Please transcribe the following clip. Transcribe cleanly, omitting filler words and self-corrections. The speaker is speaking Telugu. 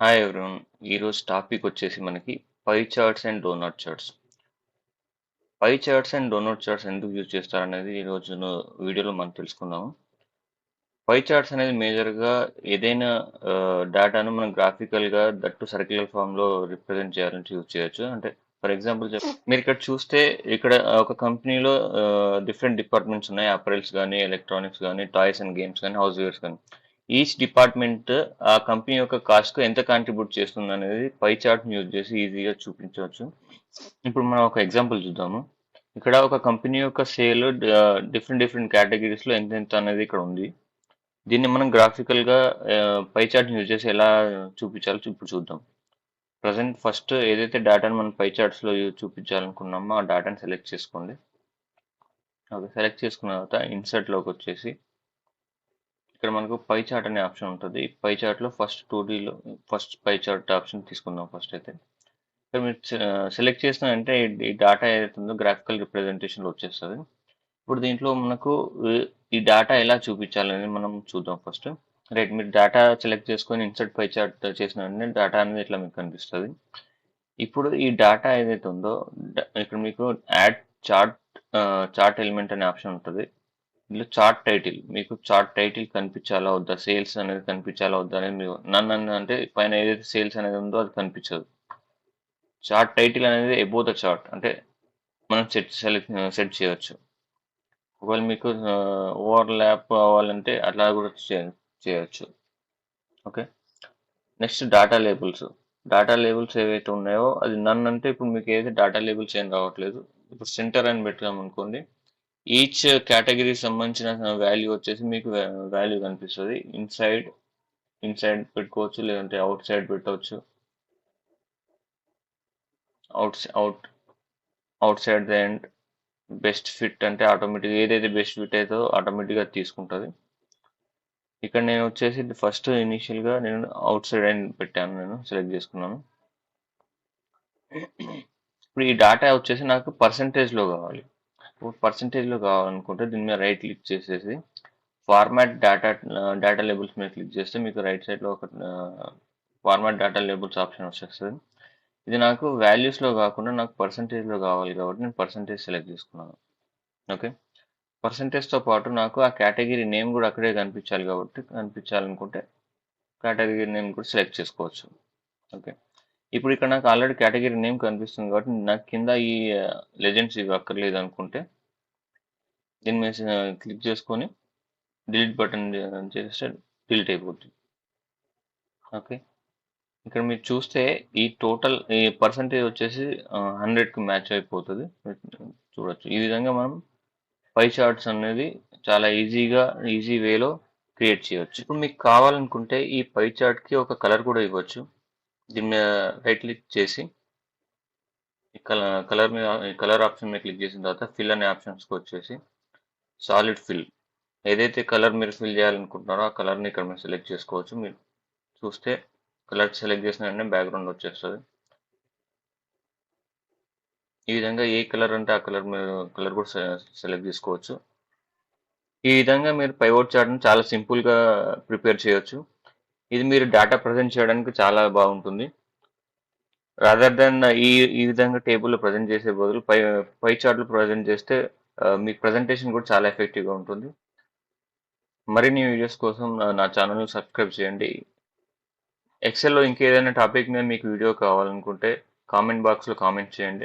Hi everyone. ఈరోజు టాపిక్ వచ్చేసి మనకి pie charts and donut charts. Pie charts and donut charts ఎందుకు యూజ్ చేస్తారనేది ఈరోజు వీడియోలో మనం తెలుసుకుందాము. పై చార్ట్స్ అనేది మేజర్గా ఏదైనా డేటాను మనం గ్రాఫికల్గా దట్టు సర్క్యులర్ ఫామ్లో రిప్రజెంట్ చేయాలని యూజ్ చేయొచ్చు. అంటే ఫర్ ఎగ్జాంపుల్ మీరు ఇక్కడ చూస్తే ఇక్కడ ఒక కంపెనీలో డిఫరెంట్ డిపార్ట్మెంట్స్ ఉన్నాయి. అపరల్స్ కానీ, ఎలక్ట్రానిక్స్ కానీ, టాయ్స్ అండ్ గేమ్స్ కానీ, హౌస్ వేర్స్ కానీ. ఈచ్ డిపార్ట్మెంట్ ఆ కంపెనీ యొక్క కాస్ట్కు ఎంత కాంట్రిబ్యూట్ చేస్తుంది అనేది పై చార్ట్ని యూజ్ చేసి ఈజీగా చూపించవచ్చు. ఇప్పుడు మనం ఒక ఎగ్జాంపుల్ చూద్దాము. ఇక్కడ ఒక కంపెనీ యొక్క సేల్ డిఫరెంట్ డిఫరెంట్ కేటగిరీస్లో ఎంత ఎంత అనేది ఇక్కడ ఉంది. దీన్ని మనం గ్రాఫికల్గా పై చార్ట్ని యూజ్ చేసి ఎలా చూపించాలో ఇప్పుడు చూద్దాం. ప్రజెంట్ ఫస్ట్ ఏదైతే డేటాను మనం పై చార్ట్స్లో చూపించాలనుకున్నామో ఆ డేటాను సెలెక్ట్ చేసుకోండి. ఓకే, సెలెక్ట్ చేసుకున్న తర్వాత ఇన్సర్ట్లోకి వచ్చేసి ఇక్కడ మనకు పై చార్ట్ అనే ఆప్షన్ ఉంటుంది. పై చార్ట్లో ఫస్ట్ 2Dలో ఫస్ట్ పై చార్ట్ ఆప్షన్ తీసుకుందాం ఫస్ట్ అయితే. ఇక్కడ మీరు సెలెక్ట్ చేసిన అంటే ఈ డేటా ఏదైతే ఉందో గ్రాఫికల్ రిప్రజెంటేషన్లో వచ్చేస్తుంది. ఇప్పుడు దీంట్లో మనకు ఈ డేటా ఎలా చూపించాలని మనం చూద్దాం ఫస్ట్. రైట్, మీరు డేటా సెలెక్ట్ చేసుకొని ఇన్సర్ట్ పై చార్ట్ చేసిన వెంటనే డేటా అనేది ఇట్లా మీకు కనిపిస్తుంది. ఇప్పుడు ఈ డేటా ఏదైతే ఉందో ఇక్కడ మీకు యాడ్ చార్ట్ చార్ట్ ఎలిమెంట్ అనే ఆప్షన్ ఉంటుంది. ఇందులో చార్ట్ టైటిల్, మీకు చార్ట్ టైటిల్ కనిపించాలా వద్దా, సేల్స్ అనేది కనిపించాలా వద్దా అనేది మీరు నన్ను అంటే పైన ఏదైతే సేల్స్ అనేది ఉందో అది కనిపించదు. చార్ట్ టైటిల్ అనేది ఎబో ద చార్ట్ అంటే మనం సెట్ చేయవచ్చు. ఒకవేళ మీకు ఓవర్ ల్యాప్ అవ్వాలంటే అట్లా కూడా చేయొచ్చు. Okay, next data labels. Data labels ఏవైతే ఉన్నాయో అది నన్ను అంటే ఇప్పుడు మీకు ఏదైతే డేటా లేబుల్స్ ఏం రావట్లేదు. ఇప్పుడు సెంటర్ అని పెట్టాం అనుకోండి, ఈచ్ కేటగిరీకి సంబంధించిన వాల్యూ వచ్చేసి మీకు వాల్యూ కనిపిస్తుంది. ఇన్సైడ్ పెట్టుకోవచ్చు, లేదంటే అవుట్ సైడ్ పెట్టవచ్చు. Out side the end. Best fit అంటే ఆటోమేటిక్గా ఏదైతే బెస్ట్ ఫిట్ అవుతుందో ఆటోమేటిక్గా తీసుకుంటుంది. ఇక్కడ నేను వచ్చేసి ఫస్ట్ ఇనీషియల్గా నేను అవుట్ సైడ్ ఎండ్ పెట్టాను, నేను సెలెక్ట్ చేసుకున్నాను. ఇప్పుడు ఈ డేటా వచ్చేసి నాకు పర్సంటేజ్లో కావాలి. ఇప్పుడు పర్సంటేజ్లో కావాలనుకుంటే దీని మీద రైట్ క్లిక్ చేసేసి ఫార్మాట్ డేటా లేబుల్స్ మీద క్లిక్ చేస్తే మీకు రైట్ సైడ్లో ఒక ఫార్మాట్ డేటా లేబుల్స్ ఆప్షన్ వచ్చేస్తుంది. ఇది నాకు వాల్యూస్లో కాకుండా నాకు పర్సంటేజ్లో కావాలి కాబట్టి నేను పర్సంటేజ్ సెలెక్ట్ చేసుకున్నాను. ఓకే, పర్సంటేజ్తో పాటు నాకు ఆ కేటగిరీ నేమ్ కూడా అక్కడే కనిపించాలనుకుంటే కేటగిరీ నేమ్ కూడా సెలెక్ట్ చేసుకోవచ్చు. ఓకే, ఇప్పుడు ఇక్కడ నాకు ఆల్రెడీ కేటగిరీ నేమ్ కనిపిస్తుంది కాబట్టి నాకు కింద ఈ లెజెండ్స్ ఇవి అక్కర్లేదు అనుకుంటే దీని మీద క్లిక్ చేసుకొని డిలీట్ బటన్ చేస్తే డిలీట్ అయిపోతుంది. ఓకే, ఇక్కడ మీరు చూస్తే ఈ టోటల్ ఈ పర్సంటేజ్ వచ్చేసి 100కి మ్యాచ్ అయిపోతుంది. చూడొచ్చు. ఈ విధంగా మనం పై చార్ట్స్ అనేది చాలా ఈజీ వేలో క్రియేట్ చేయవచ్చు. ఇప్పుడు మీకు కావాలనుకుంటే ఈ పై చార్ట్కి ఒక కలర్ కూడా ఇవ్వచ్చు. దీని మీద రైట్ క్లిక్ చేసి ఈ కలర్ ఆప్షన్ మీద క్లిక్ చేసిన తర్వాత ఫిల్ అనే ఆప్షన్స్కి వచ్చేసి సాలిడ్ ఫిల్, ఏదైతే కలర్ మీరు ఫిల్ చేయాలనుకుంటున్నారో ఆ కలర్ని ఇక్కడ మీరు సెలెక్ట్ చేసుకోవచ్చు. మీరు చూస్తే కలర్ సెలెక్ట్ చేసిన వెంటనే బ్యాక్గ్రౌండ్ వచ్చేస్తుంది. ఈ విధంగా ఏ కలర్ అంటే ఆ కలర్ మీరు కలర్ కూడా సెలెక్ట్ చేసుకోవచ్చు. ఈ విధంగా మీరు పైవోట్ చార్ట్ని చాలా సింపుల్గా ప్రిపేర్ చేయొచ్చు. ఇది మీరు డేటా ప్రజెంట్ చేయడానికి చాలా బాగుంటుంది. రాదర్ దెన్ ఈ విధంగా టేబుల్లో ప్రజెంట్ చేసే బదులు పై చార్ట్లు ప్రజెంట్ చేస్తే మీ ప్రజెంటేషన్ కూడా చాలా ఎఫెక్టివ్గా ఉంటుంది. మరిన్ని వీడియోస్ కోసం నా ఛానల్ని సబ్స్క్రైబ్ చేయండి. ఎక్సెల్లో ఇంకేదైనా టాపిక్ మీద మీకు వీడియో కావాలనుకుంటే కామెంట్ బాక్స్లో కామెంట్ చేయండి.